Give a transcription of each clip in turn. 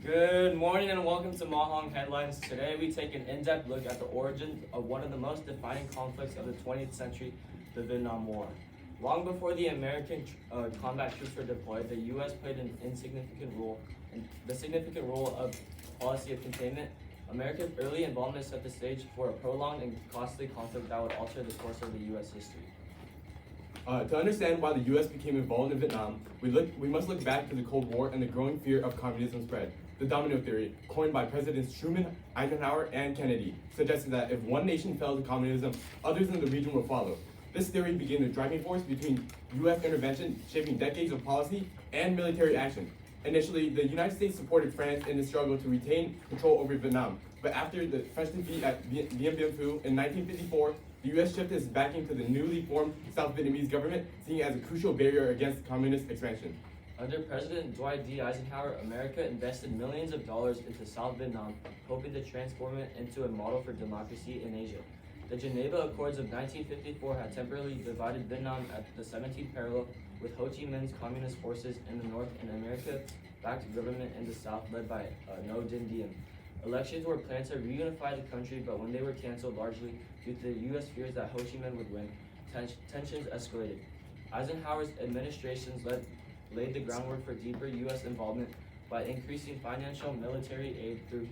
Good morning and welcome to Mahong Headlines. Today we take an in-depth look at the origins of one of the most defining conflicts of the 20th century, the Vietnam War. Long before the American combat troops were deployed, the U.S. played an significant role of policy of containment. America's early involvement set the stage for a prolonged and costly conflict that would alter the course of the U.S. history. To understand why the U.S. became involved in Vietnam, we must look back to the Cold War and the growing fear of communism spread. The domino theory, coined by Presidents Truman, Eisenhower, and Kennedy, suggested that if one nation fell to communism, others in the region would follow. This theory became the driving force between U.S. intervention, shaping decades of policy and military action. Initially, the United States supported France in the struggle to retain control over Vietnam, but after the French defeat at Dien Bien Phu in 1954, the U.S. shifted its backing to the newly formed South Vietnamese government, seeing it as a crucial barrier against communist expansion. Under President Dwight D. Eisenhower, America invested millions of dollars into South Vietnam, hoping to transform it into a model for democracy in Asia. The Geneva Accords of 1954 had temporarily divided Vietnam at the 17th parallel, with Ho Chi Minh's communist forces in the north and America-backed government in the south led by Ngo Dinh Diem. Elections were planned to reunify the country, but when they were canceled largely due to the U.S. fears that Ho Chi Minh would win, tensions escalated. Eisenhower's administrations laid the groundwork for deeper U.S. involvement by increasing financial military aid through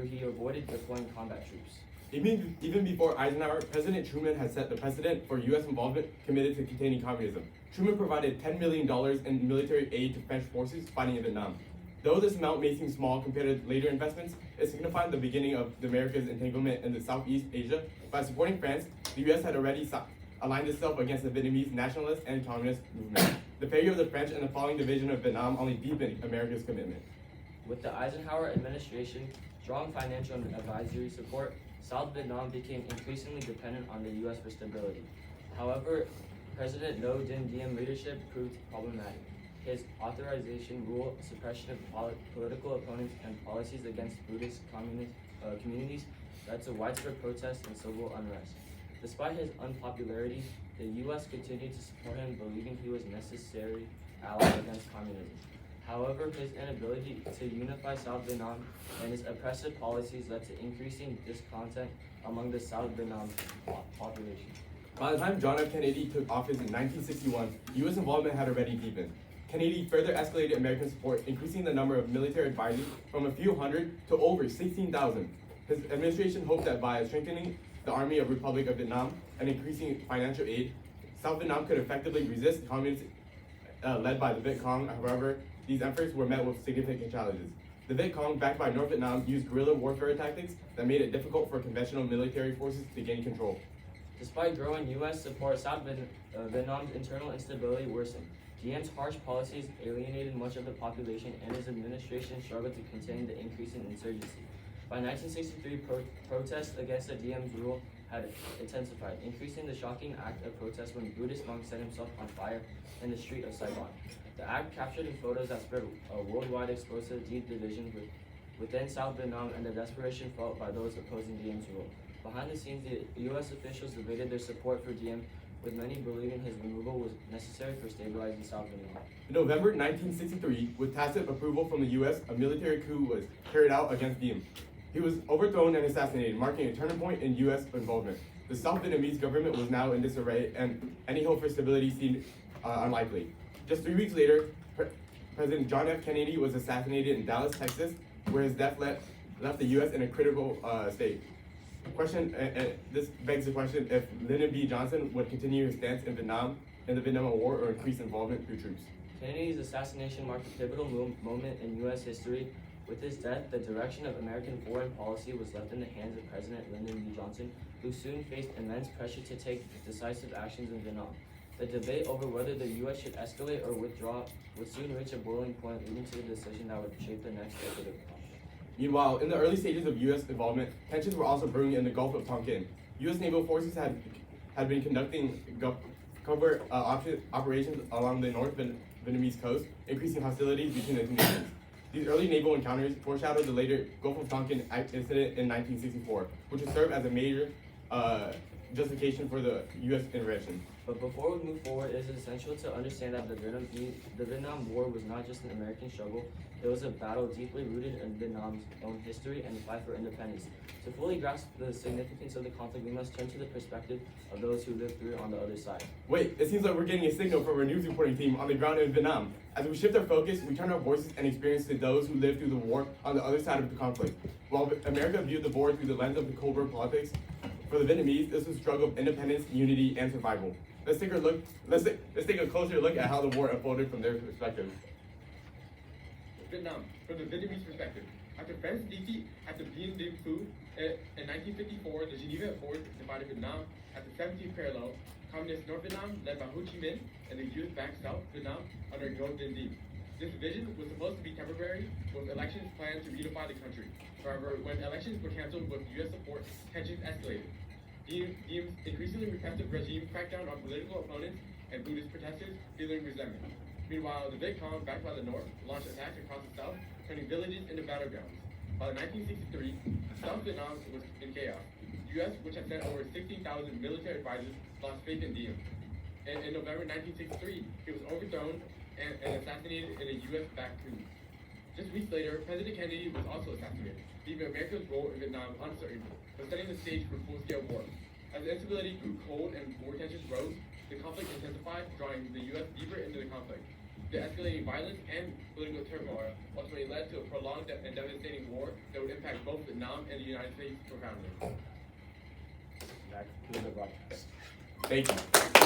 he avoided deploying combat troops. Even before Eisenhower, President Truman had set the precedent for U.S. involvement committed to containing communism. Truman provided $10 million in military aid to French forces fighting in Vietnam. Though this amount may seem small compared to later investments, it signified the beginning of the America's entanglement in the Southeast Asia. By supporting France, the U.S. had already aligned itself against the Vietnamese nationalist and communist movement. The failure of the French and the following division of Vietnam only deepened America's commitment. With the Eisenhower administration's strong financial and advisory support, South Vietnam became increasingly dependent on the U.S. for stability. However, President Ngo Dinh Diem leadership proved problematic. His authorization rule, suppression of political opponents, and policies against Buddhist communities led to widespread protests and civil unrest. Despite his unpopularity, the U.S. continued to support him, believing he was a necessary ally against communism. However, his inability to unify South Vietnam and his oppressive policies led to increasing discontent among the South Vietnam population. By the time John F. Kennedy took office in 1961, U.S. involvement had already deepened. Kennedy further escalated American support, increasing the number of military advisors from a few hundred to over 16,000. His administration hoped that by strengthening the Army of Republic of Vietnam and increasing financial aid, South Vietnam could effectively resist communists led by the Viet Cong. However, these efforts were met with significant challenges. The Viet Cong, backed by North Vietnam, used guerrilla warfare tactics that made it difficult for conventional military forces to gain control. Despite growing U.S. support, South Vietnam's internal instability worsened. Diem's harsh policies alienated much of the population, and his administration struggled to contain the increasing insurgency. By 1963, protests against the Diem's rule had intensified, increasing the shocking act of protest when Buddhist monk set himself on fire in the street of Saigon. The act captured in photos that spread worldwide exposed to the deep division within South Vietnam and the desperation felt by those opposing Diem's rule. Behind the scenes, the U.S. officials debated their support for Diem, with many believing his removal was necessary for stabilizing South Vietnam. In November 1963, with tacit approval from the U.S., a military coup was carried out against Diem. He was overthrown and assassinated, marking a turning point in U.S. involvement. The South Vietnamese government was now in disarray, and any hope for stability seemed unlikely. Just 3 weeks later, President John F. Kennedy was assassinated in Dallas, Texas, where his death left the U.S. in a critical state. This begs the question if Lyndon B. Johnson would continue his stance in the Vietnam War, or increase involvement through troops. Kennedy's assassination marked a pivotal moment in U.S. history. With his death, the direction of American foreign policy was left in the hands of President Lyndon B. Johnson, who soon faced immense pressure to take decisive actions in Vietnam. The debate over whether the U.S. should escalate or withdraw would soon reach a boiling point, leading to a decision that would shape the next decade of conflict. Meanwhile, in the early stages of U.S. involvement, tensions were also brewing in the Gulf of Tonkin. U.S. naval forces had been conducting covert operations along the North Vietnamese coast, increasing hostilities between the two nations. These early naval encounters foreshadowed the later Gulf of Tonkin incident in 1964, which would serve as a major justification for the U.S. intervention. But before we move forward, it is essential to understand that the Vietnam War was not just an American struggle, it was a battle deeply rooted in Vietnam's own history and the fight for independence. To fully grasp the significance of the conflict, we must turn to the perspective of those who lived through it on the other side. Wait, it seems like we're getting a signal from our news reporting team on the ground in Vietnam. As we shift our focus, we turn our voices and experience to those who lived through the war on the other side of the conflict. While America viewed the war through the lens of the Cold War politics, for the Vietnamese, this was a struggle of independence, unity, and survival. Let's take a closer look at how the war unfolded from their perspective. Vietnam, from the Vietnamese perspective. After France defeat at the Bien Dinh Phu in 1954, the Geneva Accords divided Vietnam at the 17th parallel. Communist North Vietnam, led by Ho Chi Minh, and the US-backed South Vietnam under Ngo Dinh Diem. This division was supposed to be temporary, with elections planned to reunify the country. However, when elections were canceled with US support, tensions escalated. Diem's increasingly repressive regime cracked down on political opponents and Buddhist protesters, feeling resentment. Meanwhile, the Viet Cong, backed by the North, launched attacks across the South, turning villages into battlegrounds. By 1963, South Vietnam was in chaos. The U.S., which had sent over 16,000 military advisors, lost faith in Diem. In November 1963, he was overthrown and assassinated in a U.S.-backed coup. Just weeks later, President Kennedy was also assassinated, leaving America's role in Vietnam uncertain, but setting the stage for full-scale war. As the instability grew cold and war tensions rose, the conflict intensified, drawing the U.S. deeper into the conflict. The escalating violence and political turmoil ultimately led to a prolonged and devastating war that would impact both Vietnam and the United States profoundly. That concludes the broadcast. Thank you.